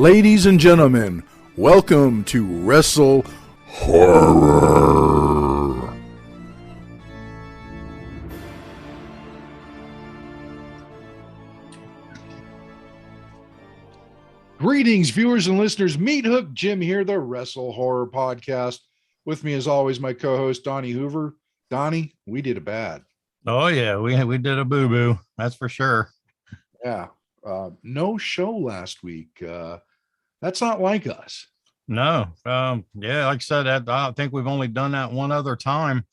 Ladies and gentlemen, welcome to WrestleHorror. Greetings, viewers and listeners. Meathook, Jim here, the WrestleHorror podcast. With me, as always, my co-host, Donnie Hoover. Donnie, we did a bad. Oh, yeah, we did a boo-boo. That's for sure. Yeah. No show last week. That's not like us. No. Yeah, like I said, I think we've only done that one other time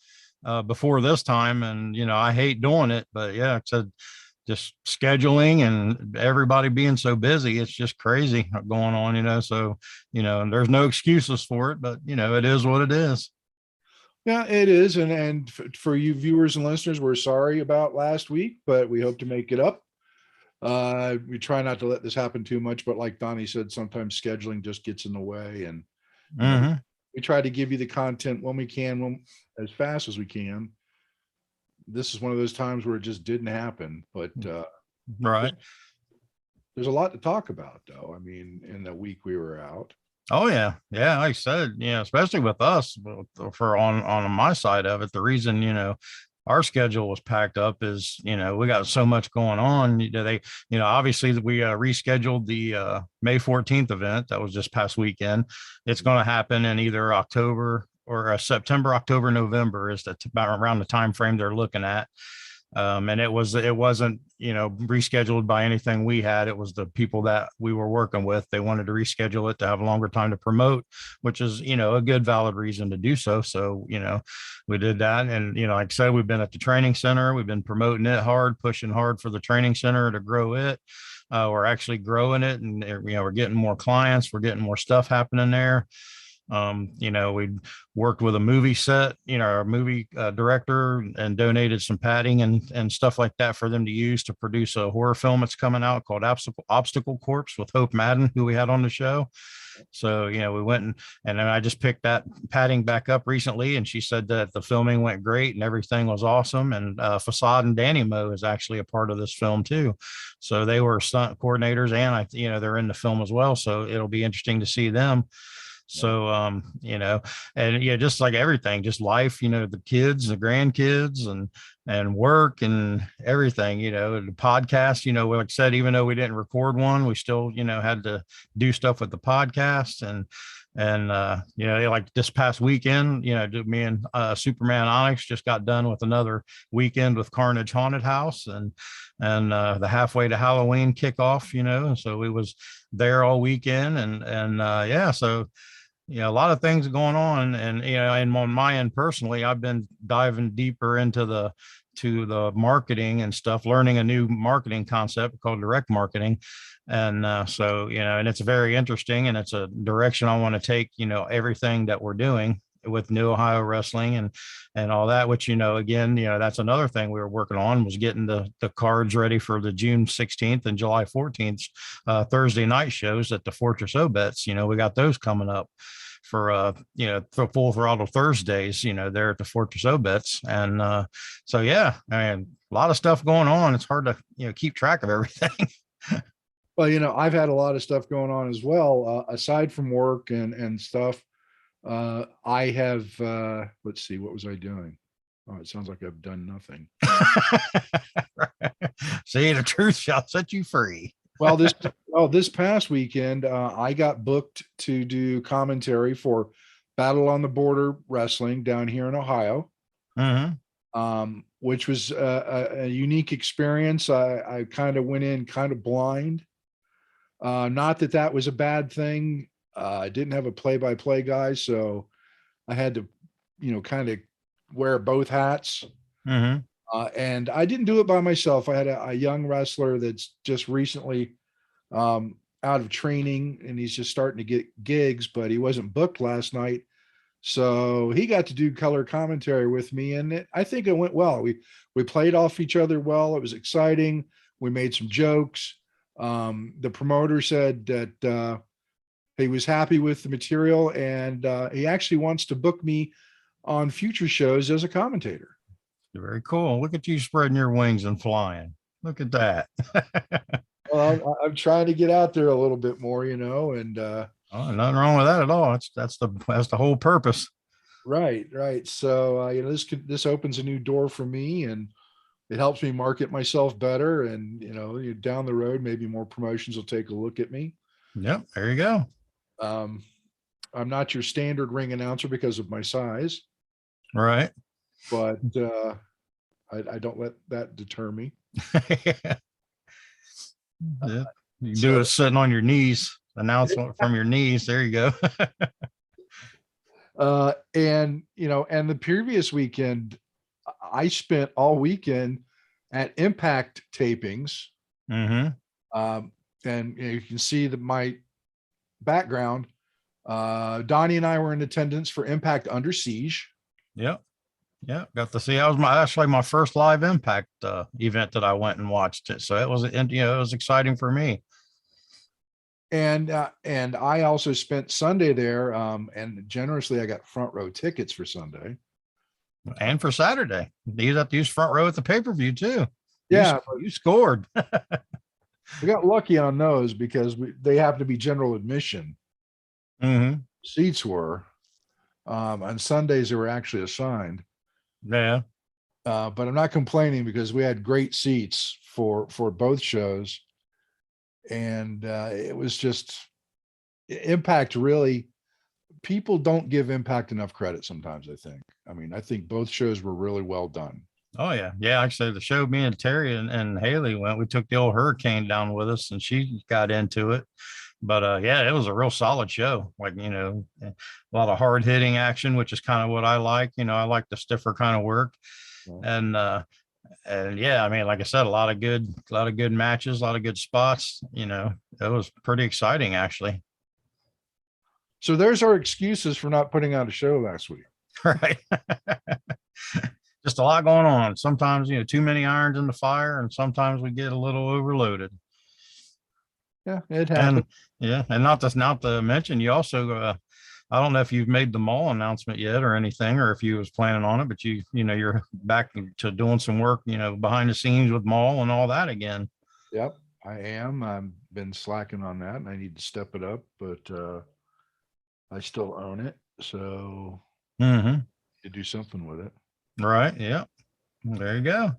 before this time. And, I hate doing it. But, yeah, it's just scheduling and everybody being so busy. It's just crazy going on, So, there's no excuses for it. But, it is what it is. Yeah, it is. And for you viewers and listeners, we're sorry about last week, but we hope to make it up. We try not to let this happen too much, but like Donnie said, sometimes scheduling just gets in the way, and we try to give you the content when we can, as fast as we can. This is one of those times where it just didn't happen, but right. There's a lot to talk about, though. I mean, in the week we were out. Oh yeah. Yeah. Like I said, especially with us for on my side of it, the reason, our schedule was packed up is, we got so much going on. Obviously we rescheduled the May 14th event. That was just past weekend. It's going to happen in either October or September, October, November is about around the time frame they're looking at. And it wasn't, rescheduled by anything we had. It was the people that we were working with. They wanted to reschedule it to have a longer time to promote, which is, a good valid reason to do so. So, we did that. And, like I said, we've been at the training center. We've been promoting it hard, pushing hard for the training center to grow it. We're actually growing it, and, we're getting more clients. We're getting more stuff happening there. We worked with a movie set, our movie director, and donated some padding and stuff like that for them to use to produce a horror film that's coming out called Obstacle Corpse with Hope Madden, who we had on the show. So, we went and then I just picked that padding back up recently, and she said that the filming went great and everything was awesome. And Facade and Danny Moe is actually a part of this film too. So they were stunt coordinators, and they're in the film as well. So it'll be interesting to see them. So, and just like everything, just life, the kids, the grandkids and work and everything, the podcast, like I said, even though we didn't record one, we still, had to do stuff with the podcast and like this past weekend, me and Superman Onyx just got done with another weekend with Carnage Haunted House and the halfway to Halloween kickoff, so we was there all weekend and so a lot of things going on, and and on my end personally, I've been diving deeper into the marketing and stuff, learning a new marketing concept called direct marketing, and so and it's very interesting, and it's a direction I want to take everything that we're doing with New Ohio Wrestling and all that, which again that's another thing we were working on, was getting the cards ready for the June 16th and July 14th Thursday night shows at the Fortress Obets. We got those coming up for for Full Throttle Thursdays, there at the Fortress Obets. And so yeah, I mean, a lot of stuff going on. It's hard to keep track of everything. Well, I've had a lot of stuff going on as well, aside from work and stuff. I have let's see, what was I doing? Oh, it sounds like I've done nothing. See, the truth shall set you free. Well, this past weekend, I got booked to do commentary for Battle on the Border Wrestling down here in Ohio, which was a unique experience. I kind of went in kind of blind. Not that was a bad thing. I didn't have a play-by-play guy, so I had to, kind of wear both hats. And I didn't do it by myself. I had a young wrestler that's just recently out of training, and he's just starting to get gigs, but he wasn't booked last night. So he got to do color commentary with me, and I think it went well. We played off each other well. It was exciting. We made some jokes. The promoter said that he was happy with the material, and he actually wants to book me on future shows as a commentator. Very cool. Look at you spreading your wings and flying. Look at that. I'm trying to get out there a little bit more, and Oh, nothing wrong with that at all. That's the whole purpose. right. So this opens a new door for me, and it helps me market myself better. And down the road, maybe more promotions will take a look at me. Yep, there you go. Um, I'm not your standard ring announcer because of my size, Right. but I don't let that deter me. Yeah. You can do it sitting on your knees, announcement from your knees. There you go. And the previous weekend, I spent all weekend at Impact tapings. Mm-hmm. And you can see that my background. Donnie and I were in attendance for Impact Under Siege. Yep. Yeah, got to see. That was actually my first live Impact event that I went and watched it. So it was, it was exciting for me. And I also spent Sunday there. And generously, I got front row tickets for Sunday And for Saturday, you have to use front row at the pay-per-view too. Yeah, you scored. we got lucky on those because they have to be general admission. Mm-hmm. Seats were on Sundays they were actually assigned. Yeah. But I'm not complaining because we had great seats for both shows, and it was just Impact. Really, people don't give Impact enough credit sometimes. I think both shows were really well done. Oh yeah, yeah. Actually, the show, me and Terry and Haley went. We took the old Hurricane down with us, and she got into it. But yeah, it was a real solid show. Like, a lot of hard hitting action, which is kind of what I like. I like the stiffer kind of work. Yeah. And yeah, I mean, like I said, a lot of good matches, a lot of good spots. It was pretty exciting actually. So there's our excuses for not putting out a show last week. Right. Just a lot going on. Sometimes, too many irons in the fire, and sometimes we get a little overloaded. Yeah, it happened. And not to mention, you also I don't know if you've made the mall announcement yet or anything, or if you was planning on it, but you're back to doing some work, behind the scenes with mall and all that again. Yep, I am. I've been slacking on that, and I need to step it up, but I still own it, so to do something with it. Right. Yeah. There you go.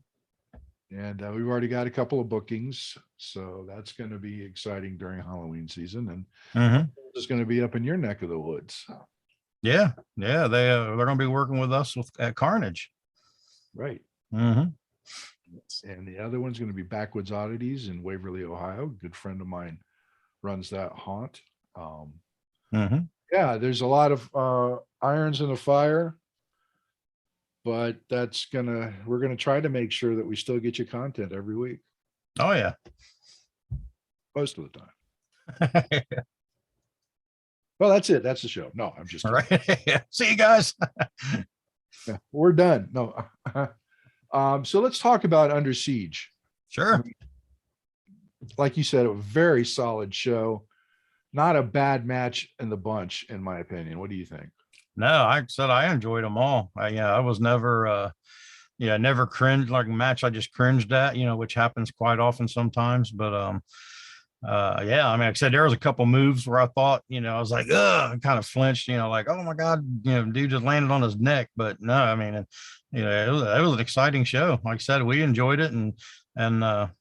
And we've already got a couple of bookings, so that's going to be exciting during Halloween season. And it's going to be up in your neck of the woods. Yeah, they're going to be working with us at Carnage. Right. And the other one's going to be Backwoods Oddities in Waverly, Ohio. A good friend of mine runs that haunt. Yeah, there's a lot of irons in the fire. But we're gonna try to make sure that we still get you content every week. Oh yeah. Most of the time. Well, that's it. That's the show. No, I'm just kidding. Right. Yeah. See you guys. Yeah, we're done. No. So let's talk about Under Siege. Sure. Like you said, a very solid show. Not a bad match in the bunch, in my opinion. What do you think? No, I said I enjoyed them all. I was never never cringed like a match I just cringed at, which happens quite often sometimes. But yeah, I mean, like I said, there was a couple moves where I thought, I was like, ugh, I kind of flinched, like, oh my God, dude just landed on his neck. But no, I mean, it was an exciting show. Like I said, we enjoyed it, and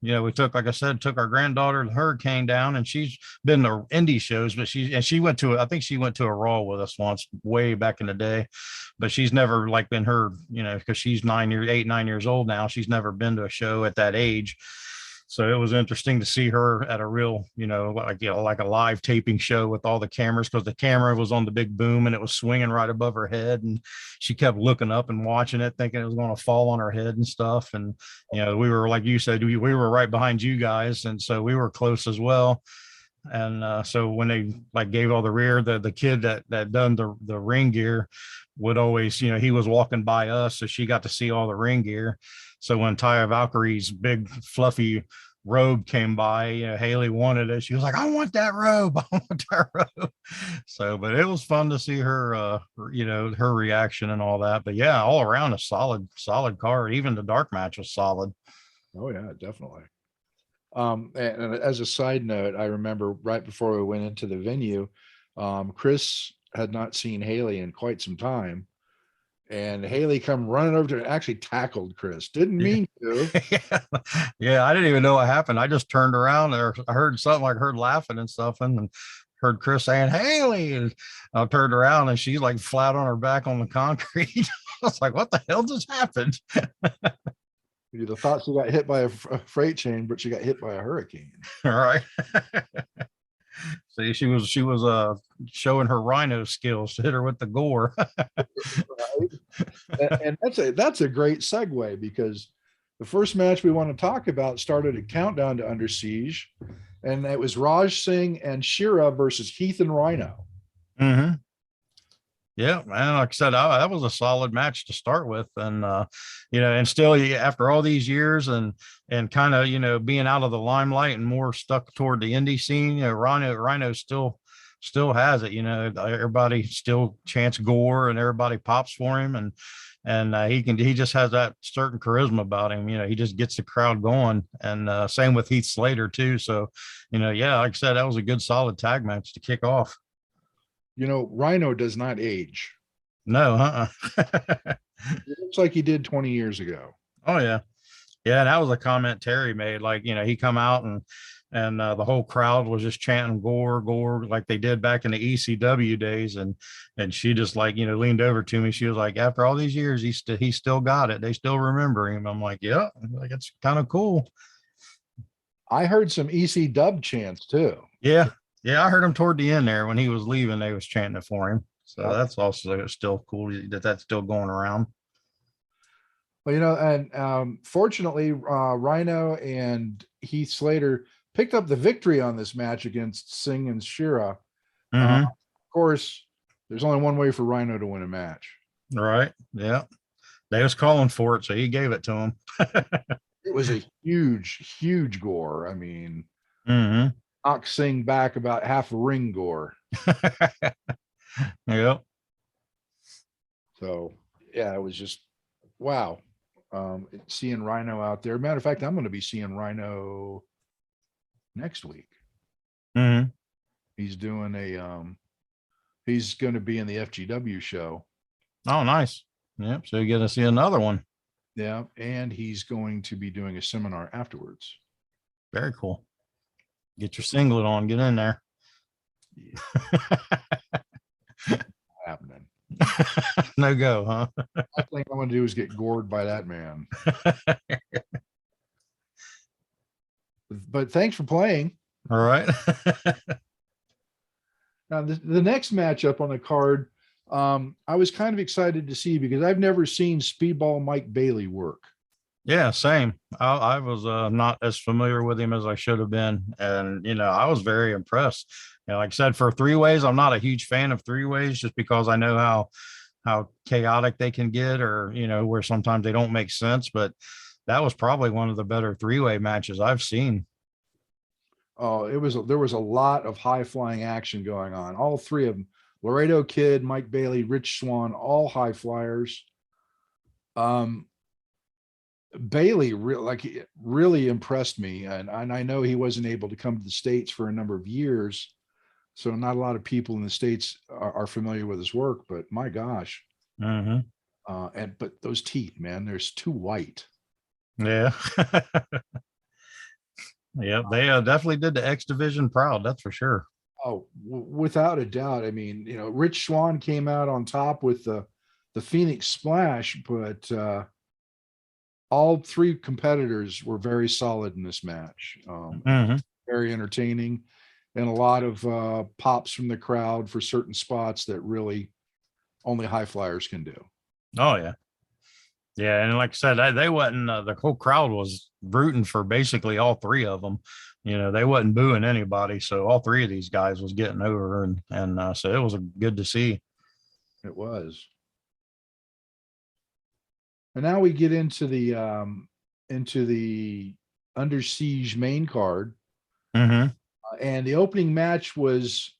we took our granddaughter the Hurricane down, and she's been to indie shows, but she went to I think she went to a Raw with us once way back in the day, but she's never been her, because she's 9 years old now. She's never been to a show at that age. So it was interesting to see her at a real, like a live taping show with all the cameras, because the camera was on the big boom and it was swinging right above her head. And she kept looking up and watching it, thinking it was going to fall on her head and stuff. And, we were, like you said, we were right behind you guys. And so we were close as well. And so when they gave all the rear, the kid that done the ring gear would always, he was walking by us. So she got to see all the ring gear. So when Taya Valkyrie's big fluffy robe came by, Haley wanted it. She was like, I want that robe. I want that robe. So, but it was fun to see her, her reaction and all that. But yeah, all around a solid card. Even the dark match was solid. Oh yeah, definitely. And as a side note, I remember right before we went into the venue, Chris had not seen Haley in quite some time. And Haley come running over to and actually tackled Chris. Didn't Yeah. mean to. Yeah. Yeah, I didn't even know what happened. I just turned around or I heard something, like heard laughing and stuff, and heard Chris saying Haley, and I turned around and she's like flat on her back on the concrete. I was like, what the hell just happened? You'd have thought she got hit by a freight train, but she got hit by a hurricane. All right. See, she was showing her Rhino skills to hit her with the gore. Right? And that's a great segue, because the first match we want to talk about started a countdown to Under Siege, and it was Raj Singh and Shira versus Heath and Rhino. Mm-hmm. Yeah, man. Like I said, that was a solid match to start with, and and still after all these years and kind of being out of the limelight and more stuck toward the indie scene, Rhino still has it. Everybody still chants gore and everybody pops for him, and he just has that certain charisma about him. He just gets the crowd going, and same with Heath Slater too. So, yeah, like I said, that was a good solid tag match to kick off. Rhino does not age. No, It looks like he did 20 years ago. Oh yeah. Yeah, and that was a comment Terry made. Like, he come out and the whole crowd was just chanting gore, gore, like they did back in the ECW days. And she just like, leaned over to me. She was like, after all these years, he still got it. They still remember him. I'm like, yeah, like it's kind of cool. I heard some EC dub chants too. Yeah. Yeah, I heard him toward the end there when he was leaving. They was chanting it for him. So that's also still cool that's still going around. Well, and fortunately, Rhino and Heath Slater picked up the victory on this match against Singh and Shira. Mm-hmm. Of course, there's only one way for Rhino to win a match. Right. Yeah. They was calling for it, so he gave it to him. It was a huge, huge gore. I mean, Mm-hmm. knocked Singh back about half a ring gore. Yep. So, yeah, it was just, wow. Seeing Rhino out there. Matter of fact, I'm going to be seeing Rhino next week. Mm-hmm. He's doing he's going to be in the FGW show. Oh, nice. Yep. So you get to see another one. Yeah. And he's going to be doing a seminar afterwards. Very cool. Get your singlet on, get in there. Yeah. Happening. No go, huh? I think I'm going to do is get gored by that man. But thanks for playing. All right. Now, the next matchup on the card, I was kind of excited to see, because I've never seen Speedball Mike Bailey work. Yeah, same. I was not as familiar with him as I should have been. And, I was very impressed. Like I said, for three ways, I'm not a huge fan of three ways just because I know how chaotic they can get, or, where sometimes they don't make sense. But that was probably one of the better three-way matches I've seen. Oh, there was a lot of high flying action going on. All three of them, Laredo Kid, Mike Bailey, Rich Swann, all high flyers. Bailey really impressed me, and I know he wasn't able to come to the States for a number of years, so not a lot of people in the States are familiar with his work. But my gosh, Mm-hmm. But those teeth, man, there's too white. Yeah. Yeah, they definitely did the X Division proud. That's for sure. Oh, without a doubt. I mean, Rich Swann came out on top with the Phoenix Splash, but all three competitors were very solid in this match. Mm-hmm. Very entertaining, and a lot of pops from the crowd for certain spots that really only high flyers can do. Oh yeah. Yeah, and like I said, they wasn't. The whole crowd was rooting for basically all three of them. They wasn't booing anybody, so all three of these guys was getting over, and so it was good to see. It was. And now we get into the Under Siege main card, Mm-hmm. and the opening match was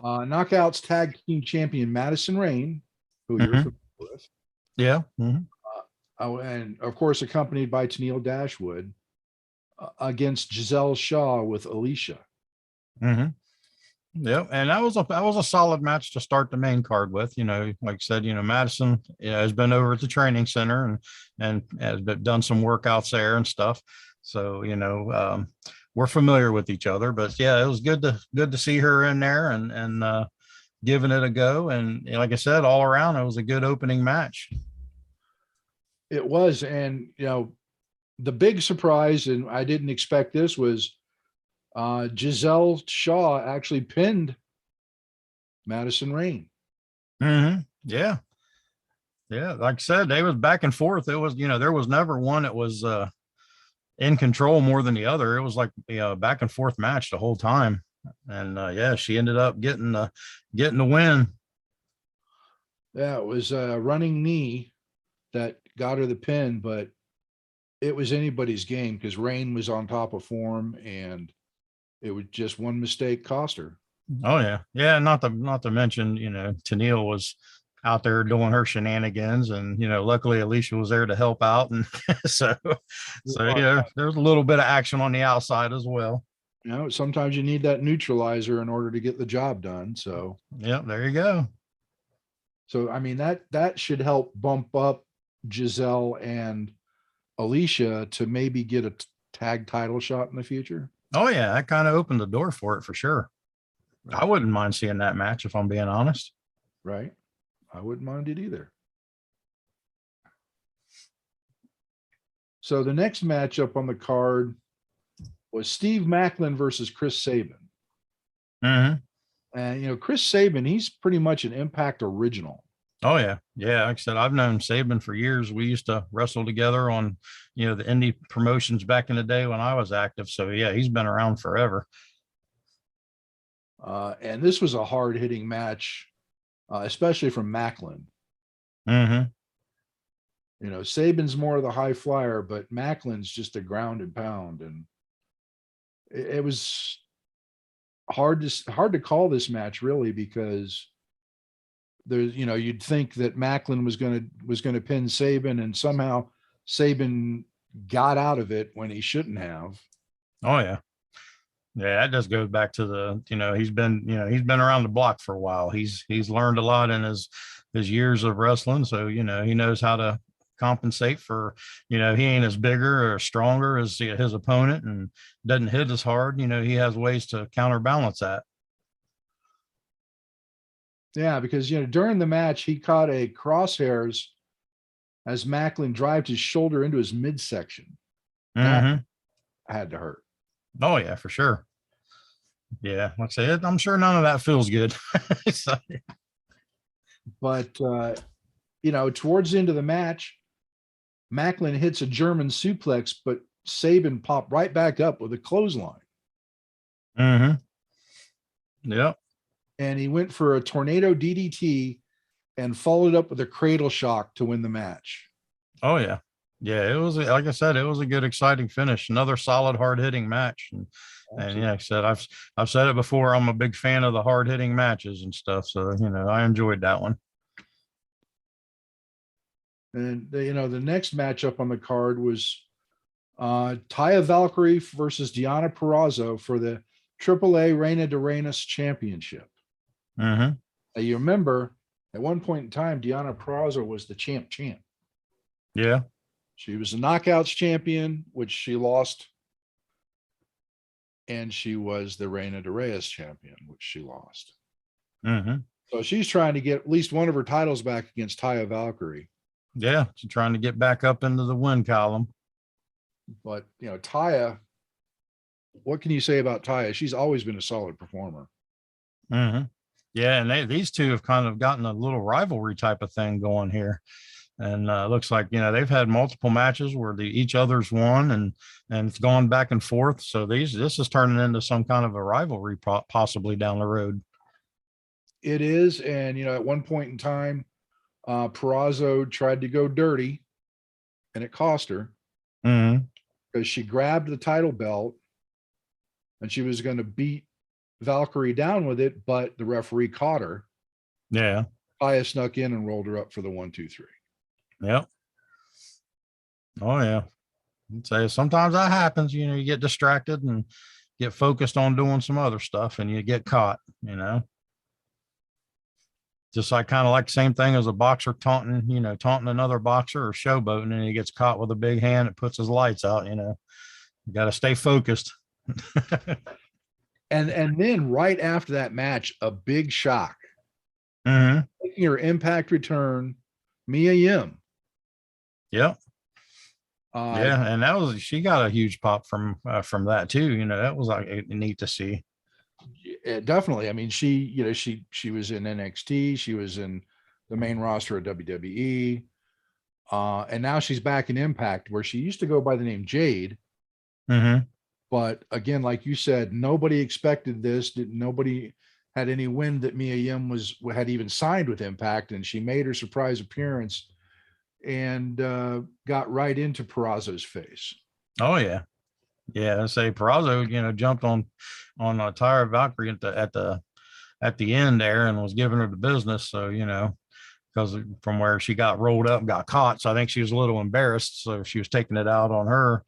Knockouts Tag Team Champion Madison Rayne, who you're familiar with. Yeah. Mm-hmm. And of course, accompanied by Tennille Dashwood. against Gisele Shaw with Alicia. Mm-hmm. Yep, and that was a solid match to start the main card with. Like I said, Madison, has been over at the training center and has done some workouts there and stuff. So we're familiar with each other. But yeah, it was good to see her in there and giving it a go. And like I said, all around, it was a good opening match. It was, and the big surprise, and I didn't expect this, was Gisele Shaw actually pinned Madison Rayne. Mm-hmm. Yeah. Yeah. Like I said, they was back and forth. It was, there was never one that was in control more than the other. It was like back and forth match the whole time. And yeah, she ended up getting the win. Yeah, it was a running knee that got her the pin, but it was anybody's game because Rayne was on top of form, and it was just one mistake cost her. Oh yeah. Yeah. Not to mention, Tennille was out there doing her shenanigans, and luckily Alicia was there to help out. And so yeah, there's a little bit of action on the outside as well. Sometimes you need that neutralizer in order to get the job done. So yeah, there you go. So I mean that should help bump up Gisele and Alicia to maybe get a tag title shot in the future. Oh yeah, that kind of opened the door for it for sure. Right. I wouldn't mind seeing that match if I'm being honest. Right. I wouldn't mind it either. So the next matchup on the card was Steve Macklin versus Chris Saban. Mm-hmm. And Chris Saban, he's pretty much an Impact original. Oh yeah. Yeah. Like I said, I've known Saban for years. We used to wrestle together on, the indie promotions back in the day when I was active. So yeah, he's been around forever. And this was a hard hitting match, especially from Macklin. Mm-hmm. Saban's more of the high flyer, but Macklin's just a ground and pound. And it was hard to call this match really, because there's, you'd think that Macklin was going to pin Saban, and somehow Saban got out of it when he shouldn't have. Oh yeah. Yeah, that just goes back to the, he's been around the block for a while. He's learned a lot in his years of wrestling. So, he knows how to compensate for, he ain't as bigger or stronger as his opponent and doesn't hit as hard. He has ways to counterbalance that. Yeah, because, during the match, he caught a crosshairs as Macklin drived his shoulder into his midsection. Mm-hmm. That had to hurt. Oh yeah, for sure. Yeah, like I said, I'm sure none of that feels good. So. But towards the end of the match, Macklin hits a German suplex, but Saban popped right back up with a clothesline. Mm-hmm. Yep. And he went for a tornado DDT and followed up with a cradle shock to win the match. Oh yeah. Yeah, it was, like I said, it was a good, exciting finish. Another solid, hard-hitting match. And yeah, like I said, I've said it before. I'm a big fan of the hard-hitting matches and stuff. So I enjoyed that one. And the next matchup on the card was Taya Valkyrie versus Gianna Perazzo for the AAA Reina de Reinas Championship. Mm-hmm. Now, you remember at one point in time, Gianna Perazzo was the champ. Yeah. She was the Knockouts champion, which she lost. And she was the Reina de Reyes champion, which she lost. Mm-hmm. So she's trying to get at least one of her titles back against Taya Valkyrie. Yeah, she's trying to get back up into the win column. But, Taya, what can you say about Taya? She's always been a solid performer. Mm-hmm. Yeah, and these two have kind of gotten a little rivalry type of thing going here. And looks like, they've had multiple matches where each other's won and it's gone back and forth. So this is turning into some kind of a rivalry possibly down the road. It is. And, at one point in time, Perazzo tried to go dirty and it cost her because she grabbed the title belt and she was going to beat Valkyrie down with it, but the referee caught her. Yeah. Taya snuck in and rolled her up for the 1, 2, 3. Yep. Oh yeah. So sometimes that happens, you get distracted and get focused on doing some other stuff and you get caught. Just like kind of like the same thing as a boxer taunting another boxer or showboating, and he gets caught with a big hand that puts his lights out. You got to stay focused. And then right after that match, a big shock. Mm-hmm. Making her Impact return, Mia Yim. Yep. Uh, Yeah, and she got a huge pop from that too. That was like neat to see. Definitely. I mean, she was in NXT, she was in the main roster of WWE, and now she's back in Impact, where she used to go by the name Jade. Mm-hmm. But again, like you said, nobody expected this. Nobody had any wind that Mia Yim had even signed with Impact, and she made her surprise appearance and got right into Perazzo's face. Oh yeah, yeah. I say Perazzo, jumped on Taya Valkyrie at the end there and was giving her the business. So because from where she got rolled up and got caught, so I think she was a little embarrassed. So she was taking it out on her,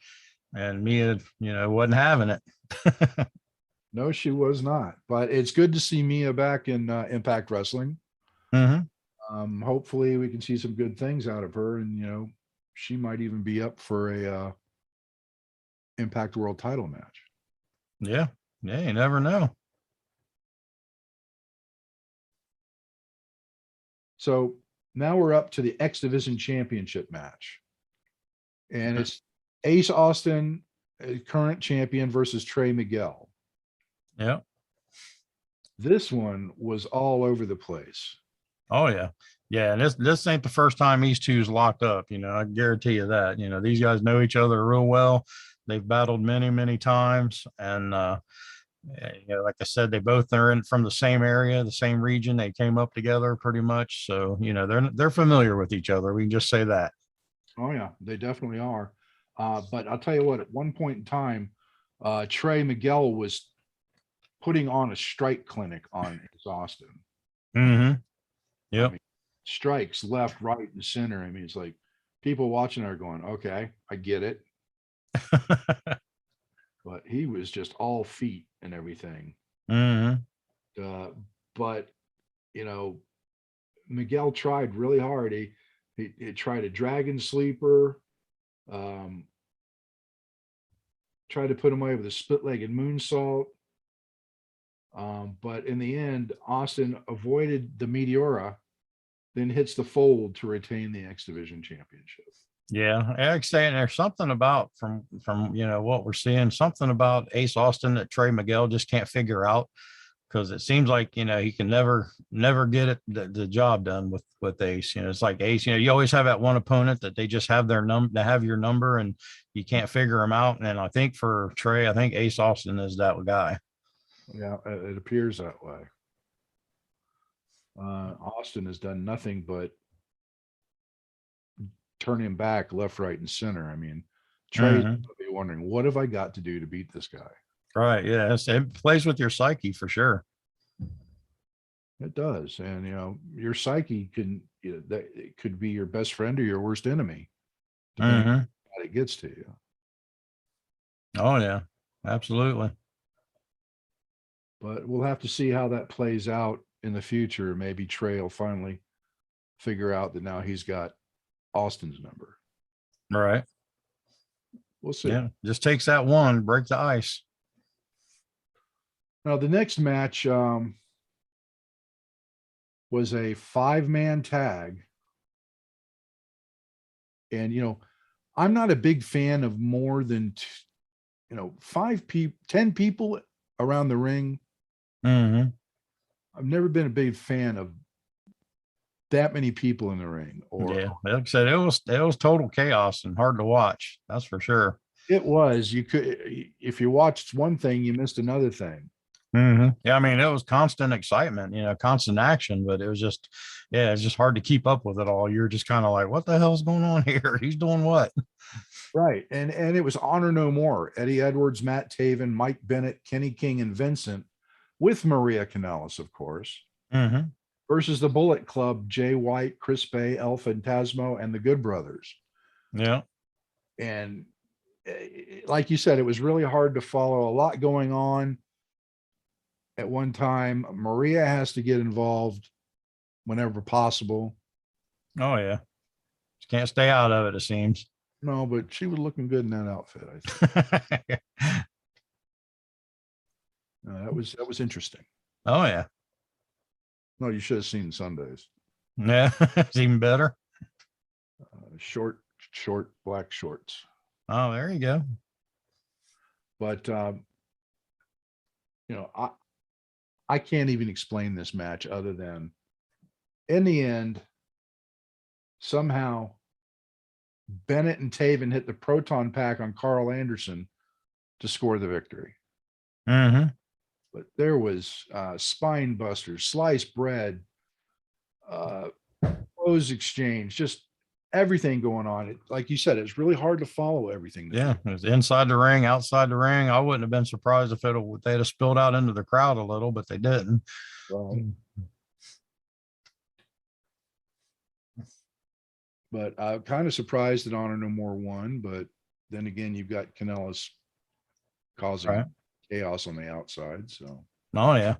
and Mia, wasn't having it. No, she was not. But it's good to see Mia back in Impact Wrestling. Mm-hmm. Hopefully we can see some good things out of her, and she might even be up for a Impact World title match. Yeah, yeah. You never know. So now we're up to the X Division Championship match, and it's Ace Austin, current champion, versus Trey Miguel. Yeah. This one was all over the place. Oh yeah. Yeah. And this ain't the first time these two's locked up. I guarantee you that. These guys know each other real well. They've battled many, many times. And like I said, they both are from the same area, the same region. They came up together pretty much. So, they're familiar with each other. We can just say that. Oh yeah, they definitely are. But I'll tell you what, at one point in time, Trey Miguel was putting on a strike clinic on Ace Austin. Mm-hmm. I Yep. mean, strikes left, right, and center. I mean, it's like people watching are going, okay, I get it. But he was just all feet and everything. Mm-hmm. But you know, Miguel tried really hard. He tried a dragon sleeper, um, tried to put him away with a split-legged moonsault. But in the end, Austin avoided the Meteora, then hits the fold to retain the X Division Championship. Yeah, Eric's saying there's something about from what we're seeing, something about Ace Austin that Trey Miguel just can't figure out, because it seems like he can never get the job done with Ace. It's like Ace. You always have that one opponent that they just have their number, they have your number, and you can't figure them out. And I think for Trey, I think Ace Austin is that guy. Yeah, it appears that way. Austin has done nothing but turn him back left, right, and center. I mean, Trey's Mm-hmm. be wondering, what have I got to do to beat this guy? Right. Yeah. It plays with your psyche for sure. It does, and your psyche that it could be your best friend or your worst enemy, depending Mm-hmm. on how it gets to you. Oh yeah, absolutely. But we'll have to see how that plays out in the future. Maybe Trey will finally figure out that now he's got Austin's number. Right. We'll see. Yeah. Just takes that one, break the ice. Now the next match was a 5-man tag. And I'm not a big fan of more than 10 people around the ring. Mm-hmm. I've never been a big fan of that many people in the ring. Yeah, like I said, it was total chaos and hard to watch. That's for sure. It was. You could, if you watched one thing, you missed another thing. Mm-hmm. Yeah, I mean, it was constant excitement, constant action, but it was just, yeah, it's just hard to keep up with it all. You're just kind of like, what the hell's going on here? He's doing what? Right. And it was Honor No More. Eddie Edwards, Matt Taven, Mike Bennett, Kenny King, and Vincent, with Maria Kanellis, of course, Mm-hmm. versus the Bullet Club, Jay White, Chris Bay, El Fantasmo, and the Good Brothers. Yeah. And like you said, it was really hard to follow. A lot going on at one time. Maria has to get involved whenever possible. Oh yeah. Just can't stay out of it, it seems. No, but she was looking good in that outfit. I think that was interesting. Oh yeah. No, you should have seen Sundays. Yeah. It's even better. Short black shorts. Oh, there you go. But I can't even explain this match other than in the end, somehow Bennett and Taven hit the proton pack on Carl Anderson to score the victory. Mm-hmm. But there was spine busters, sliced bread, clothes exchange, just everything going on. Like you said, it's really hard to follow everything. Yeah, it was inside the ring, outside the ring. I wouldn't have been surprised if they'd have spilled out into the crowd a little, but they didn't. Right. But I'm kind of surprised that Honor No More won. But then again, you've got Kanellis causing chaos on the outside. So, oh yeah,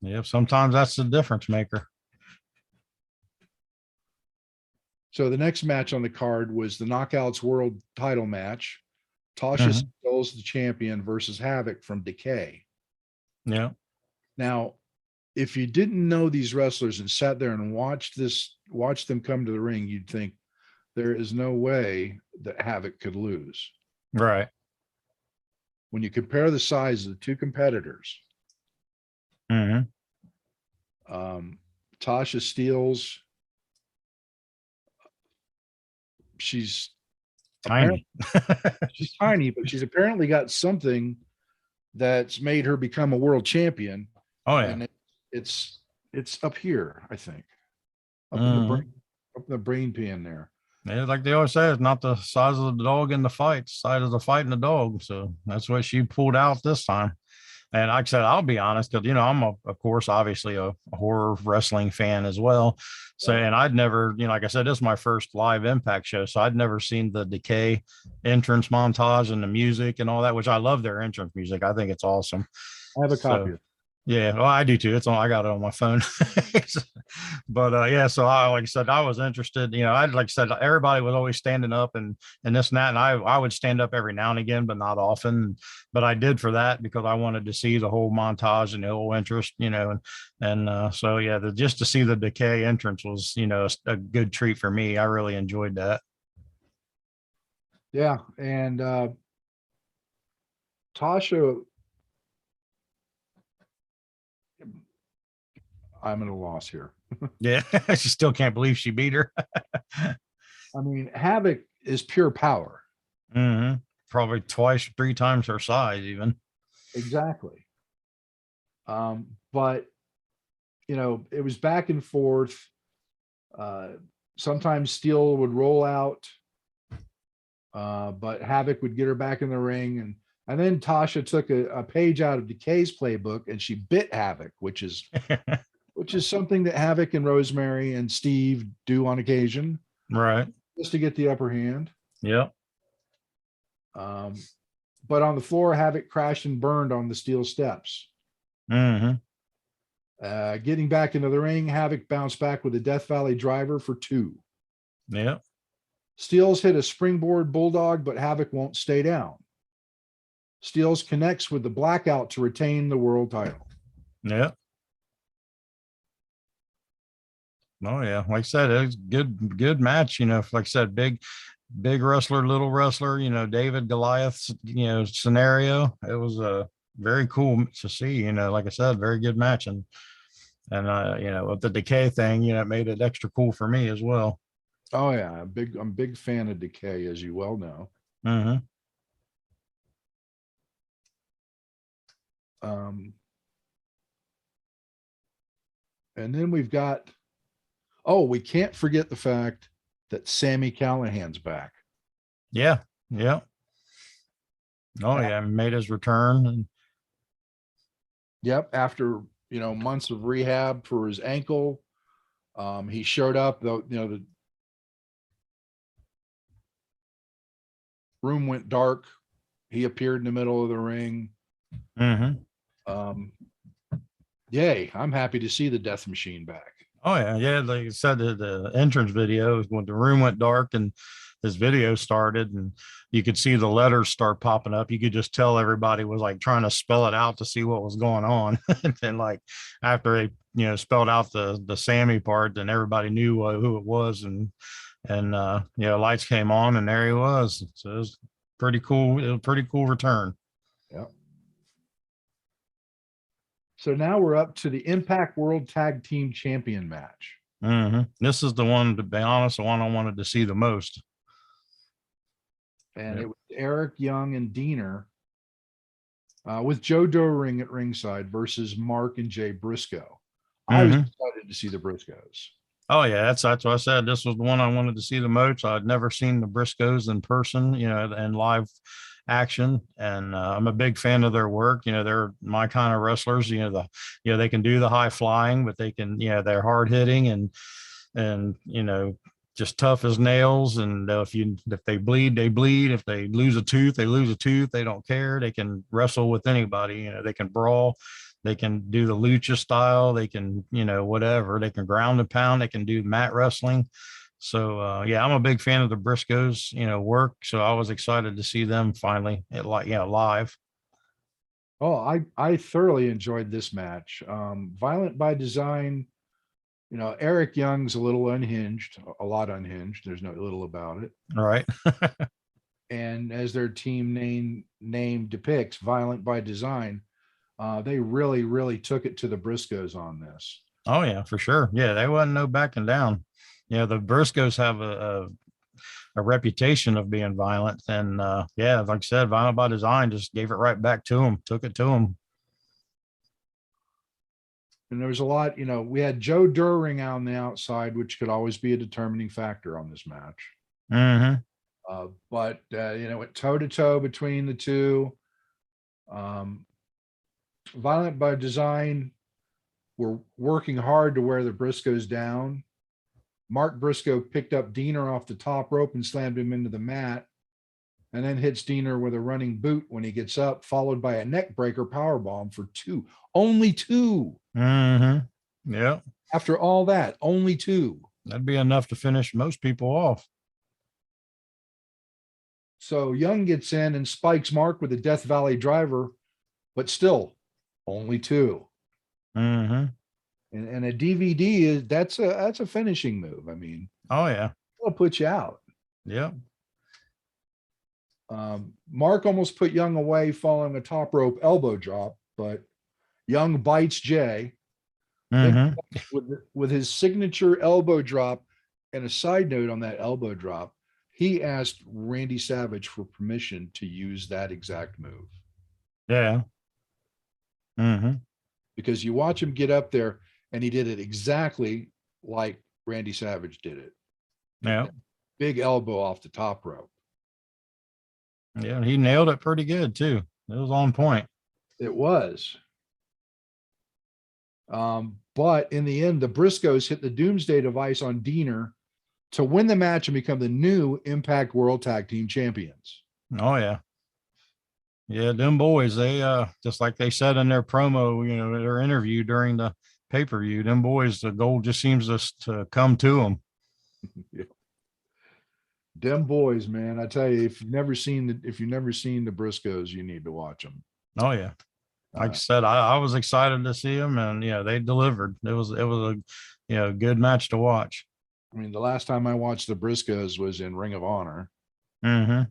yeah. Sometimes that's the difference maker. So the next match on the card was the Knockouts World Title match. Tasha Steelz, the champion, versus Havoc from Decay. Yeah. Now, if you didn't know these wrestlers and sat there and watched them come to the ring, you'd think there is no way that Havoc could lose. Right. When you compare the size of the two competitors, Mm-hmm. Tasha Steelz, she's tiny. She's tiny, but she's apparently got something that's made her become a world champion. Oh yeah. And it's up here, I think, up Mm-hmm. in the brain pan there. Yeah, like they always say, it's not the size of the dog in the fight, it's the size of the fight in the dog. So that's what she pulled out this time. And like I said, I'll be honest, because I'm of course, obviously a horror wrestling fan as well. So, and I'd never, like I said, this is my first live Impact show, so I'd never seen the Decay entrance montage and the music and all that, which I love their entrance music. I think it's awesome. I have a copy. Yeah, well, I do too. I got it on my phone. But yeah, so like I said, I was interested. Like I said, everybody was always standing up and this and that, and I would stand up every now and again, but not often. But I did for that because I wanted to see the whole montage and the whole interest, and so yeah, just to see the Decay entrance was a good treat for me. I really enjoyed that. Yeah, and Tasha. I'm at a loss here. Yeah, she still can't believe she beat her. I mean, Havoc is pure power. Mm-hmm. Probably twice, 3 times her size, even. Exactly. But it was back and forth. Sometimes Steel would roll out, but Havoc would get her back in the ring, and then Tasha took a page out of Decay's playbook and she bit Havoc, which is something that Havoc and Rosemary and Steve do on occasion, right? Just to get the upper hand. Yep. But on the floor, Havoc crashed and burned on the steel steps. Mm-hmm. Getting back into the ring, Havoc bounced back with a Death Valley driver for 2. Yep. Steels hit a springboard bulldog, but Havoc won't stay down. Steels connects with the blackout to retain the world title. Yep. Oh yeah, like I said, it was good match. Like I said, big wrestler, little wrestler. David Goliath. Scenario. It was very cool to see. Like I said, very good match, and with the Decay thing, it made it extra cool for me as well. Oh yeah, I'm a big fan of Decay, as you well know. Mm-hmm. And then we've got. We can't forget the fact that Sami Callihan's back. Yeah. Yeah. Oh yeah, made his return. Yep. After months of rehab for his ankle, he showed up. Though Room went dark. He appeared in the middle of the ring. Um, yay! I'm happy to see the Death Machine back. Oh yeah, yeah. Like I said, the entrance video is when the room went dark and this video started, and you could see the letters start popping up. You could just tell everybody was like trying to spell it out to see what was going on. And then like after they spelled out the Sammy part, then everybody knew who it was, and lights came on, and there he was. So it was pretty cool. It was a pretty cool return. Yep. So now we're up to the Impact World Tag Team Champion match. This is the one, to be honest, the one I wanted to see the most. And it was Eric Young and Diener with Joe Doering at ringside versus Mark and Jay Briscoe. I was excited to see the Briscoes. Oh yeah, that's what I said. This was the one I wanted to see the most. I'd never seen the Briscoes in person, and live action, and I'm a big fan of their work. They're my kind of wrestlers. They can do the high flying, but they can, they're hard hitting and just tough as nails. And if they bleed, they bleed. If they lose a tooth, they lose a tooth. They don't care. They can wrestle with anybody. They can brawl. They can do the lucha style. They can, whatever. They can ground and pound. They can do mat wrestling. So I'm a big fan of the Briscoes, work. So I was excited to see them finally live. Oh, I thoroughly enjoyed this match. Violent by design. Eric Young's a little unhinged, a lot unhinged. There's no little about it. All right. And as their team name depicts, violent by design, they really, really took it to the Briscoes on this. Oh yeah, for sure. Yeah, they wasn't no backing down. The Briscoes have a reputation of being violent, and like I said, violent by design just gave it right back to them, took it to them. And there was a lot, we had Joe Doering on the outside, which could always be a determining factor on this match. But it went toe to toe between the two. Violent by design were working hard to wear the Briscoes down. Mark Briscoe picked up Diener off the top rope and slammed him into the mat, and then hits Diener with a running boot when he gets up, followed by a neck breaker powerbomb for two. Only two. Yeah. After all that, only two. That'd be enough to finish most people off. So Young gets in and spikes Mark with a Death Valley driver, but still only two. And a DVD is that's a finishing move. I mean, oh yeah, it'll put you out. Yeah. Mark almost put Young away following a top rope elbow drop, but Young bites Jay with his signature elbow drop. And a side note on that elbow drop, he asked Randy Savage for permission to use that exact move. Yeah. Because you watch him get up there and he did it exactly like Randy Savage did it. Yeah. Big elbow off the top rope. Yeah, he nailed it pretty good too. It was on point. It was. But in the end, the Briscoes hit the Doomsday device on Diener to win the match and become the new Impact World Tag Team Champions. Oh yeah. Yeah, them boys, they just like they said in their promo, their interview during the pay-per-view, them boys, the gold just seems to come to them. Yeah. Them boys, man. I tell you, if you've never seen the Briscoes, you need to watch them. Oh yeah. Like I said, I was excited to see them, and they delivered. It was a good match to watch. I mean, the last time I watched the Briscoes was in Ring of Honor. And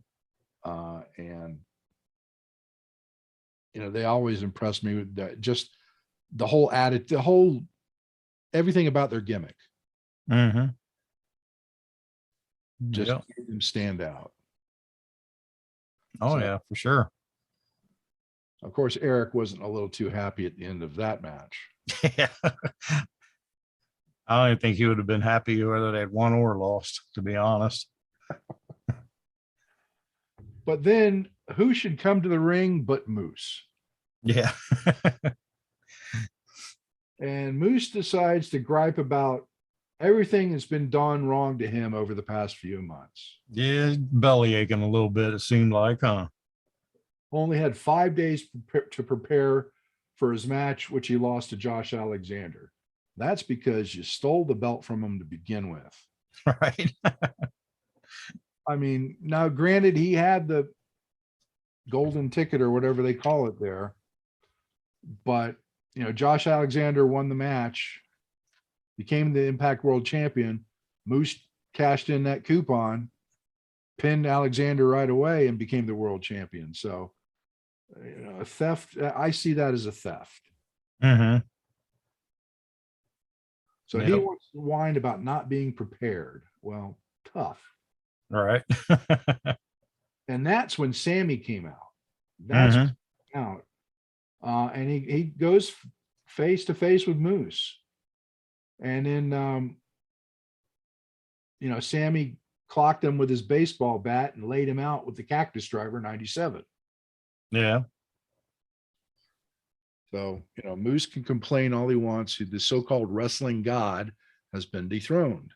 they always impressed me with that, just the whole attitude, everything about their gimmick. Just made them stand out. Oh yeah, for sure. Of course, Eric wasn't a little too happy at the end of that match. Yeah. I don't even think he would have been happy whether they had won or lost, to be honest. But then who should come to the ring but Moose? Yeah. And Moose decides to gripe about Everything has been done wrong to him over the past few months. Yeah, belly aching a little bit, it seemed like, huh? Only had 5 days to prepare for his match, which he lost to Josh Alexander. That's because you stole the belt from him to begin with. Right. I mean, now granted, he had the golden ticket or whatever they call it there, but Josh Alexander won the match, became the Impact World Champion. Moose cashed in that coupon, pinned Alexander right away, and became the world champion. So, a theft. I see that as a theft. Mm-hmm. So he wants to whine about not being prepared. Well, tough. Right. And that's when Sammy came out. That's Mm-hmm. out. And he goes face to face with Moose. And then, Sammy clocked him with his baseball bat and laid him out with the Cactus Driver 97. Yeah. So, Moose can complain all he wants. The so-called wrestling god has been dethroned.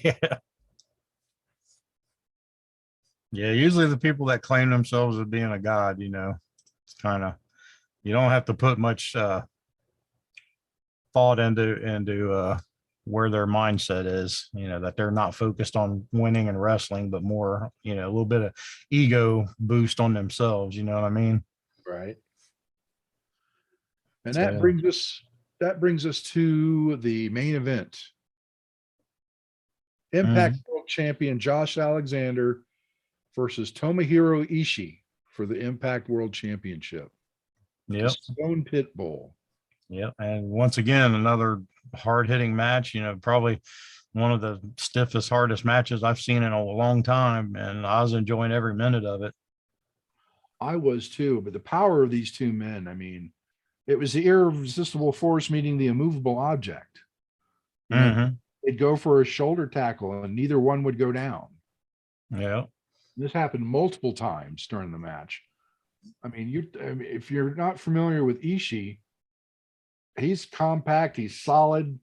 Yeah. Yeah. Usually the people that claim themselves as being a god, it's kind of, you don't have to put much thought into where their mindset is, that they're not focused on winning and wrestling, but more, a little bit of ego boost on themselves. You know what I mean? Right. And So, that brings us to the main event. Impact World Champion Josh Alexander versus Tomohiro Ishii for the Impact World Championship. Yep. Stone Pit Bowl. Yep. And once again, another hard-hitting match, probably one of the stiffest, hardest matches I've seen in a long time. And I was enjoying every minute of it. I was too, but the power of these two men, I mean, it was the irresistible force meeting the immovable object. They'd go for a shoulder tackle and neither one would go down. Yeah. This happened multiple times during the match. I mean, if you're not familiar with Ishii, he's compact, he's solid,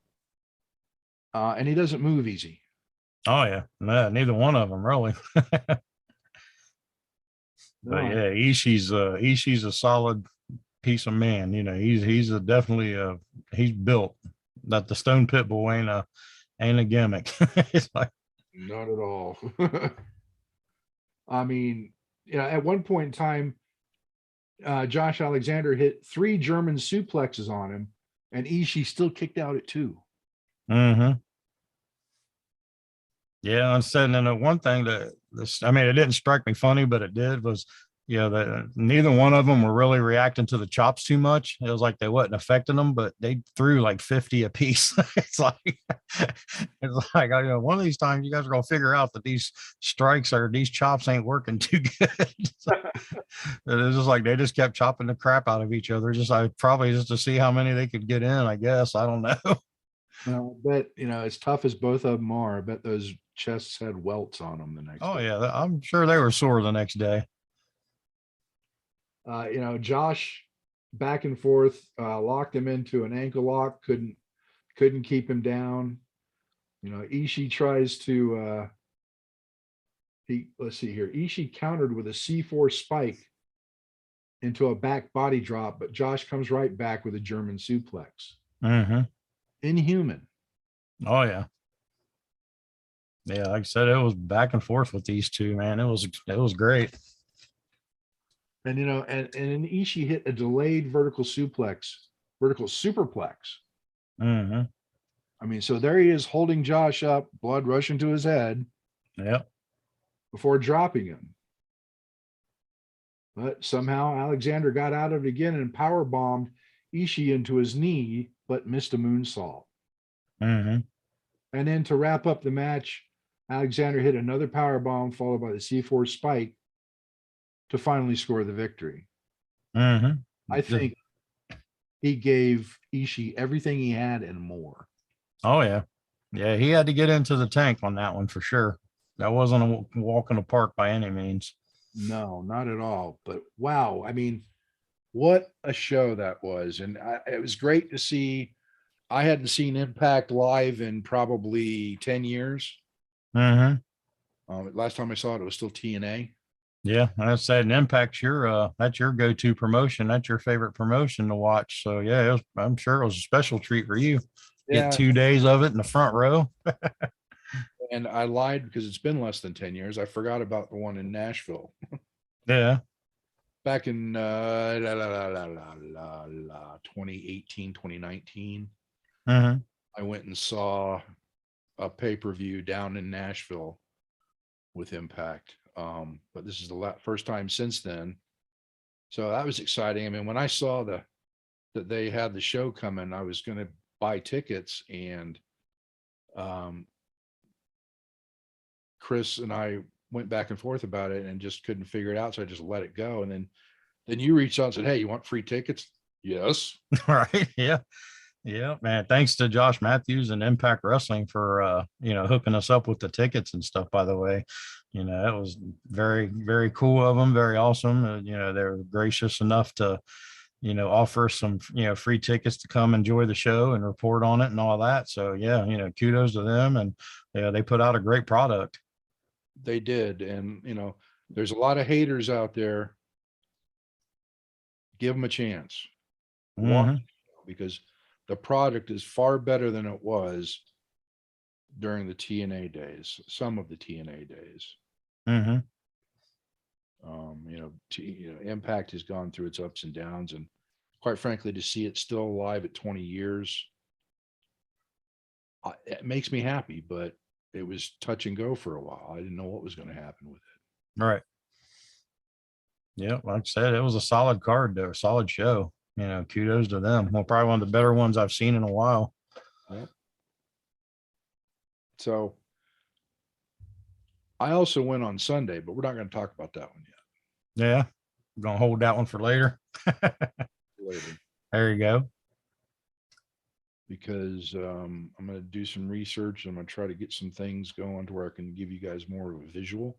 and he doesn't move easy. Oh yeah, no, neither one of them really. But yeah, Ishii's a solid piece of man. He's definitely he's built. That the Stone Pit Bull ain't a gimmick. It's like not at all. I mean, at one point in time, Josh Alexander hit 3 German suplexes on him, and Ishii still kicked out at 2. Mm-hmm. Yeah, and said, and one thing that it didn't strike me funny, but it did was, that neither one of them were really reacting to the chops too much. It was like they wasn't affecting them, but they threw like 50 a piece. It's like one of these times you guys are gonna figure out that these strikes or these chops ain't working too good. It's just like they just kept chopping the crap out of each other, probably just to see how many they could get in. I guess I don't know. Well, I bet as tough as both of them are, I bet those chests had welts on them the next day. Oh yeah, I'm sure they were sore the next day. Josh back and forth, locked him into an ankle lock, couldn't keep him down. Ishii tries to let's see here. Ishii countered with a C4 spike into a back body drop, but Josh comes right back with a German suplex. Mm-hmm. Inhuman. Oh yeah. Yeah, like I said, it was back and forth with these two, man. It was great. And and Ishii hit a delayed vertical superplex. Mm-hmm. I mean, so there he is holding Josh up, blood rushing to his head. Yep. Before dropping him. But somehow Alexander got out of it again and power bombed Ishii into his knee, but missed a moonsault. Mm-hmm. And then to wrap up the match, Alexander hit another power bomb followed by the C4 spike to finally score the victory. Mm-hmm. I think he gave Ishii everything he had and more. Oh yeah. Yeah, he had to get into the tank on that one for sure. That wasn't a walk in the park by any means. No, not at all. But wow, I mean, what a show that was. And it was great to see I hadn't seen Impact live in probably 10 years. Mm-hmm. Last time I saw it, it was still TNA. Yeah, I said, Impact's your that's your go-to promotion. That's your favorite promotion to watch. So yeah, I'm sure it was a special treat for you. Get Yeah. 2 days of it in the front row. And I lied because it's been less than 10 years. I forgot about the one in Nashville Yeah. back in 2018, 2019. Mm-hmm. I went and saw a pay-per-view down in Nashville with Impact. But this is the first time since then. So that was exciting. I mean, when I saw that they had the show coming, I was going to buy tickets, and Chris and I went back and forth about it and just couldn't figure it out. So I just let it go. And then you reached out and said, "Hey, you want free tickets?" Yes. Right. Yeah. Yeah, man. Thanks to Josh Matthews and Impact Wrestling for hooking us up with the tickets and stuff, by the way. That was very, very cool of them, very awesome. They were gracious enough to, offer some, free tickets to come enjoy the show and report on it and all that. So yeah, kudos to them. And yeah, they put out a great product. They did. And there's a lot of haters out there. Give them a chance. Watch, Mm-hmm. because the product is far better than it was during the TNA days, some of the TNA days. Mm-hmm. Impact has gone through its ups and downs, and quite frankly, to see it still alive at 20 years, it makes me happy, but it was touch and go for a while. I didn't know what was going to happen with it. Right. Yeah, like I said, it was a solid card there, a solid show. Kudos to them. Well, probably one of the better ones I've seen in a while. Yep. So I also went on Sunday, but we're not going to talk about that one yet. Yeah. I'm going to hold that one for later. Later. There you go. Because I'm going to do some research. I'm going to try to get some things going to where I can give you guys more of a visual.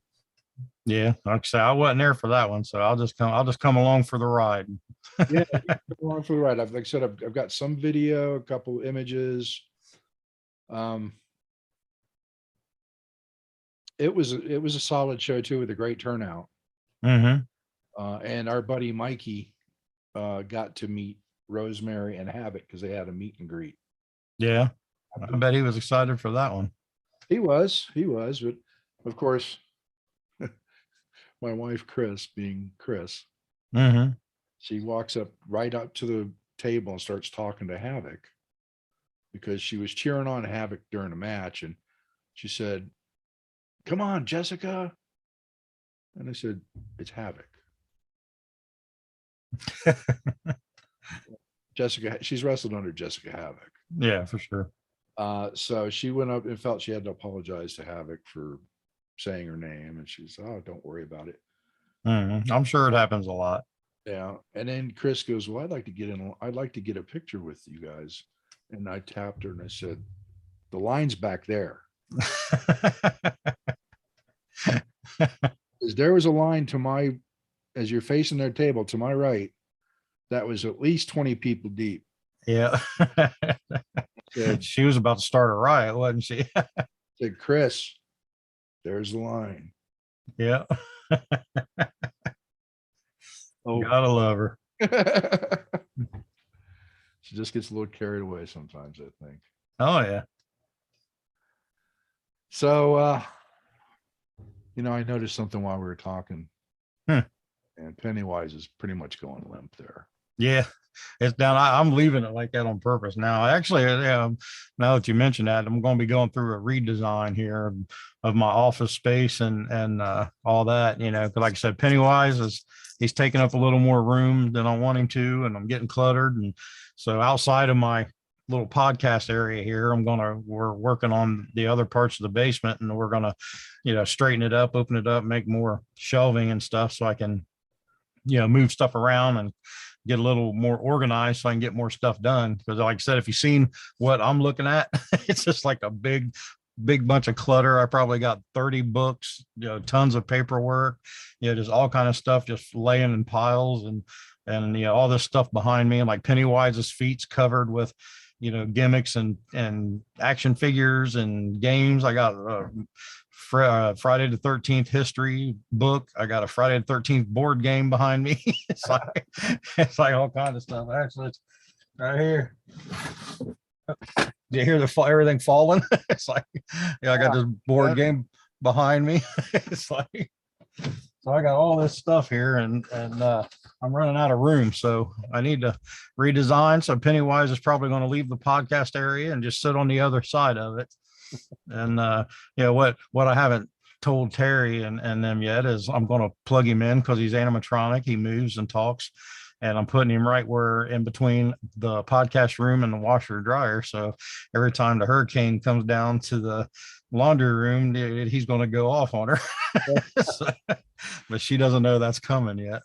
Yeah, like I say, I wasn't there for that one, so I'll just come along for the ride. Yeah, come along for the ride. Like I said, I've got some video, a couple images. It was a solid show too, with a great turnout. Mm-hmm. And our buddy Mikey got to meet Rosemary and Havoc because they had a meet and greet. Yeah, I bet he was excited for that one. He was, but of course, my wife Chris, being Chris, Mm-hmm. she walks right up to the table and starts talking to Havoc because she was cheering on Havoc during a match, and she said, "Come on, Jessica." And I said, "It's Havoc." Jessica, she's wrestled under Jessica Havoc. Yeah, for sure. So she went up and felt she had to apologize to Havoc for saying her name, and she's, "Oh, don't worry about it." Mm-hmm. I'm sure it happens a lot. Yeah. And then Chris goes, "Well, I'd like to get a picture with you guys." And I tapped her and I said, "The line's back there." Because there was a line as you're facing their table to my right, that was at least 20 people deep. Yeah. She was about to start a riot, wasn't she? Said, "Chris, there's the line." Yeah. Oh, gotta love her. She just gets a little carried away sometimes, I think. Oh yeah. So I noticed something while we were talking. And Pennywise is pretty much going limp there. Yeah, it's down. I'm leaving it like that on purpose now. Actually, now that you mentioned that, I'm going to be going through a redesign here of my office space and all that. Because like I said, Pennywise he's taking up a little more room than I want him to, and I'm getting cluttered. And so outside of my little podcast area here, we're working on the other parts of the basement, and we're gonna, straighten it up, open it up, make more shelving and stuff so I can, move stuff around and get a little more organized so I can get more stuff done. Because like I said, if you've seen what I'm looking at, it's just like a big bunch of clutter. I probably got 30 books, tons of paperwork, just all kind of stuff just laying in piles, and all this stuff behind me. And like Pennywise's feet's covered with, gimmicks and action figures and games. I got Friday the 13th history book. I got a Friday the 13th board game behind me. It's like all kinds of stuff. Actually, it's right here. Do you hear everything falling? It's like, I got this board game behind me. It's like, so I got all this stuff here, and I'm running out of room, so I need to redesign. So Pennywise is probably going to leave the podcast area and just sit on the other side of it. And what I haven't told Terry and them yet is I'm going to plug him in because he's animatronic. He moves and talks, and I'm putting him right where in between the podcast room and the washer dryer. So every time the hurricane comes down to the laundry room, he's going to go off on her. So, but she doesn't know that's coming yet.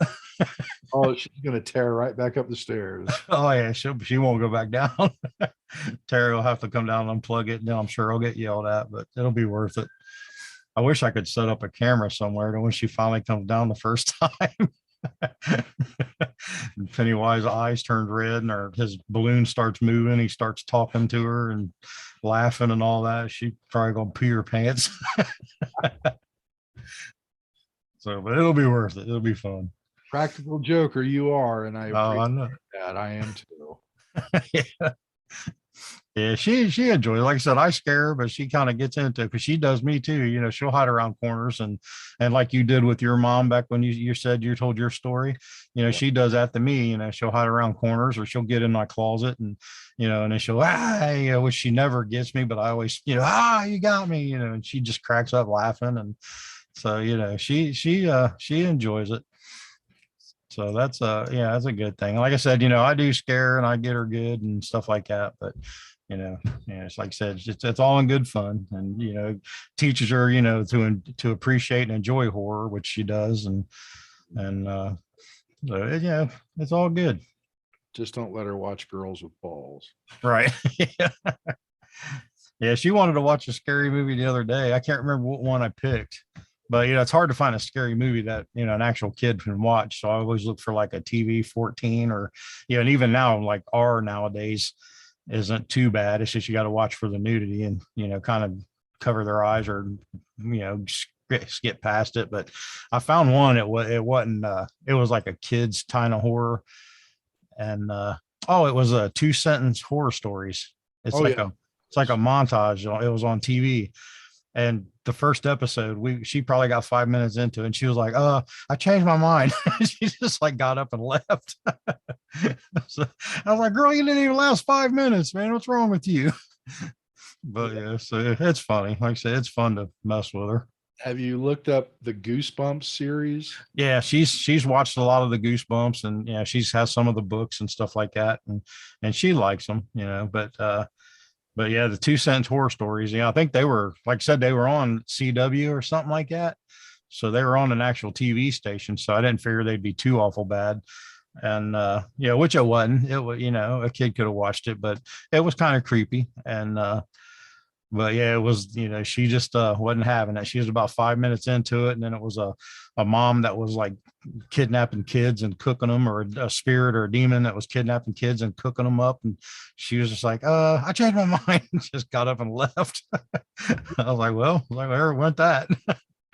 Oh, she's going to tear right back up the stairs. Oh yeah, she won't go back down. Terry will have to come down and unplug it. Then I'm sure I'll get yelled at, but it'll be worth it. I wish I could set up a camera somewhere to when she finally comes down the first time. Pennywise's eyes turned red, and his balloon starts moving. He starts talking to her and laughing and all that. She probably gonna pee her pants. So, but it'll be worth it. It'll be fun. Practical joker you are, and I appreciate that. I am too. Yeah. Yeah, she enjoys it. Like I said, I scare her, but she kind of gets into it because she does me too. She'll hide around corners and like you did with your mom back when you said you told your story. She does that to me. She'll hide around corners, or she'll get in my closet and and then she'll which she never gets me, but I always you got me. And she just cracks up laughing, and so she enjoys it. So that's that's a good thing. Like I said, I do scare and I get her good and stuff like that, but it's like I said, it's all in good fun, and teaches her to appreciate and enjoy horror, which she does, and so it's all good. Just don't let her watch Girls with Balls. Right. Yeah, she wanted to watch a scary movie the other day. I can't remember what one I picked, but it's hard to find a scary movie that an actual kid can watch. So I always look for like a TV 14, or and even now, like R nowadays isn't too bad. It's just you got to watch for the nudity and kind of cover their eyes, or skip past it. But I found one. It wasn't. It was like a kid's kind of horror, and it was a 2-sentence horror stories. It's like a montage. It was on TV. And the first episode, she probably got 5 minutes into it, and she was like, I changed my mind. She just like got up and left. So I was like, girl, you didn't even last 5 minutes, man. What's wrong with you? But so it's funny. Like I said, it's fun to mess with her. Have you looked up the Goosebumps series? Yeah, she's watched a lot of the Goosebumps, and she's has some of the books and stuff like that, and she likes them, But yeah, the 2-sentence horror stories. I think they were, like I said, they were on CW or something like that. So they were on an actual TV station. So I didn't figure they'd be too awful bad. And which it wasn't. It was, a kid could have watched it, but it was kind of creepy. And but yeah, it was, she just wasn't having it. She was about 5 minutes into it, and then it was a mom that was like kidnapping kids and cooking them, or a spirit or a demon that was kidnapping kids and cooking them up. And she was just like, I changed my mind. Just got up and left. I was like, well, where went that?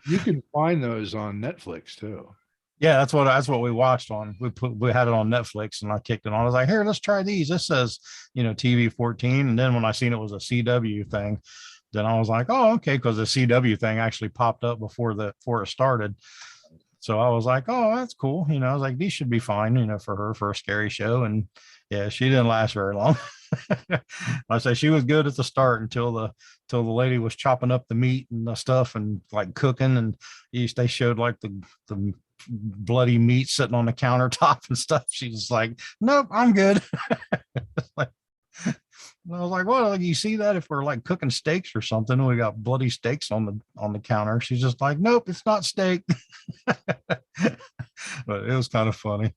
You can find those on Netflix too. Yeah, that's what we watched on. We had it on Netflix, and I kicked it on. I was like, here, let's try these. This says, TV 14. And then when I seen it was a CW thing, then I was like, oh, okay, because the CW thing actually popped up before it started. So I was like, oh, that's cool. I was like, these should be fine, for her for a scary show. And yeah, she didn't last very long. I say she was good at the start until the lady was chopping up the meat and the stuff and like cooking, and they showed like the bloody meat sitting on the countertop and stuff. She's like, nope, I'm good. Like, I was like, well, you see that if we're like cooking steaks or something, we got bloody steaks on the counter. She's just like, nope, it's not steak. But it was kind of funny.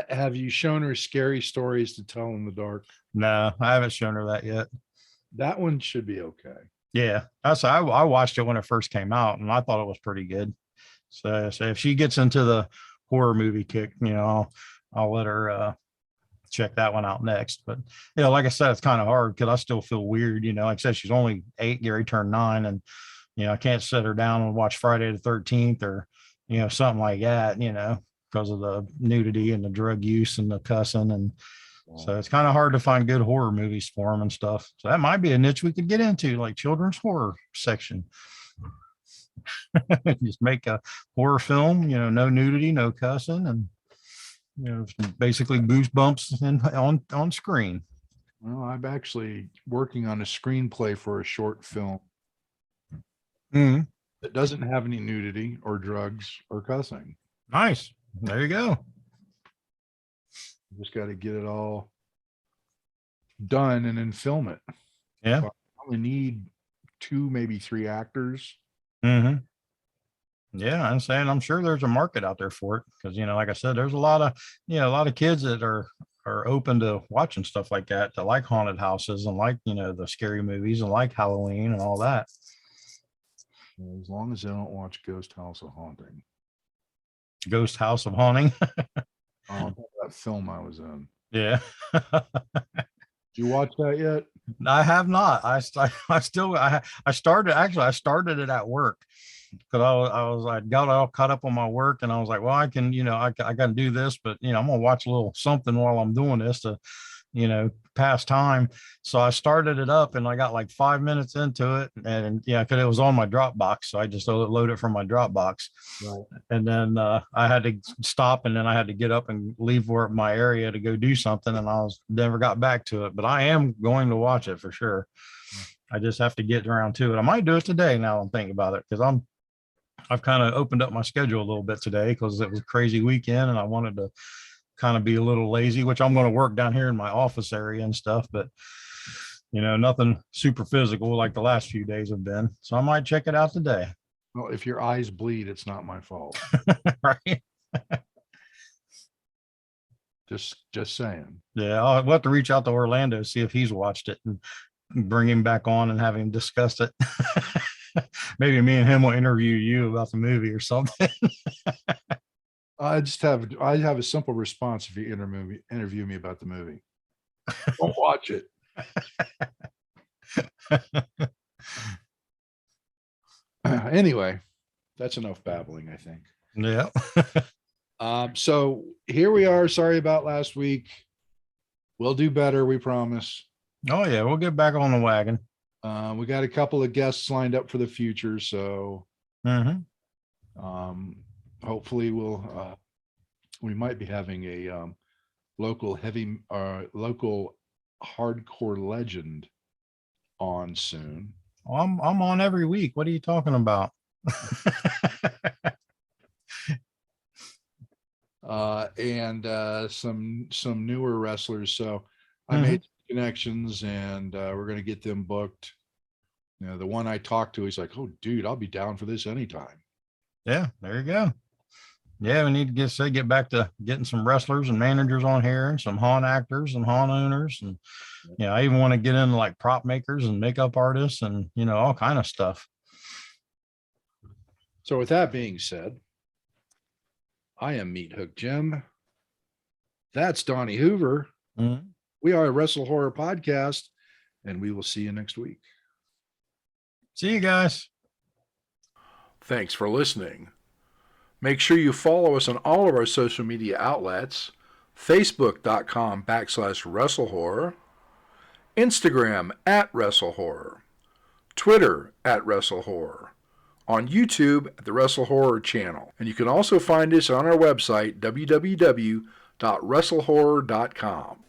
Have you shown her Scary Stories to Tell in the Dark? No, I haven't shown her that yet. That one should be okay. Yeah, I watched it when it first came out, and I thought it was pretty good. So if she gets into the horror movie kick, I'll let her check that one out next. But like I said, it's kind of hard because I still feel weird. Like I said, she's only 8, Gary turned 9, and I can't sit her down and watch Friday the 13th or something like that. Because of the nudity and the drug use and the cussing, and so it's kind of hard to find good horror movies for them and stuff. So that might be a niche we could get into, like children's horror section. Just make a horror film, no nudity, no cussing, and basically goosebumps on screen. Well, I'm actually working on a screenplay for a short film that doesn't have any nudity or drugs or cussing. Nice. There you go. Just got to get it all done and then film it. Yeah. So I only need 2, maybe 3 actors. Yeah, I'm saying I'm sure there's a market out there for it because like I said, there's a lot of kids that are open to watching stuff like that like haunted houses and like the scary movies and like Halloween and all that. As long as they don't watch Ghost House of Haunting. Ghost House of Haunting. That film I was in. Yeah. Did you watch that yet? I have not. I started it at work because I got all caught up on my work, and I was like, well, I can, I got to do this, but I'm gonna watch a little something while I'm doing this to, pass time. So I started it up, and I got like 5 minutes into it, and because it was on my Dropbox, so I just loaded it from my Dropbox. Right. And then I had to stop, and then I had to get up and leave my area to go do something, and I never got back to it. But I am going to watch it for sure. I just have to get around to it. I might do it today. Now I'm thinking about it because I've kind of opened up my schedule a little bit today because it was a crazy weekend, and I wanted to kind of be a little lazy, which I'm going to work down here in my office area and stuff, but nothing super physical like the last few days have been. So I might check it out today. Well, if your eyes bleed, it's not my fault. Right. Just saying. Yeah, I'll have to reach out to Orlando, see if he's watched it, and bring him back on and have him discuss it. Maybe me and him will interview you about the movie or something. I have a simple response if you interview me about the movie. Don't watch it. Anyway, that's enough babbling, I think. Yeah. So here we are. Sorry about last week. We'll do better, we promise. Oh yeah, we'll get back on the wagon. We got a couple of guests lined up for the future, so hopefully we might be having a local hardcore legend on soon. I'm on every week. What are you talking about? And some newer wrestlers. So I made connections, and we're going to get them booked. The one I talked to, he's like, "Oh, dude, I'll be down for this anytime." Yeah, there you go. Yeah, we need to get back to getting some wrestlers and managers on here, and some haunt actors and haunt owners, and I even want to get into like prop makers and makeup artists, and all kind of stuff. So with that being said, I am Meathook Jim. That's Donnie Hoover. We are a WrestleHorror podcast, and we will see you next week. See you guys. Thanks for listening. Make sure you follow us on all of our social media outlets: Facebook.com/WrestleHorror, Instagram @WrestleHorror, Twitter @WrestleHorror, on YouTube at the WrestleHorror channel. And you can also find us on our website, www.WrestleHorror.com.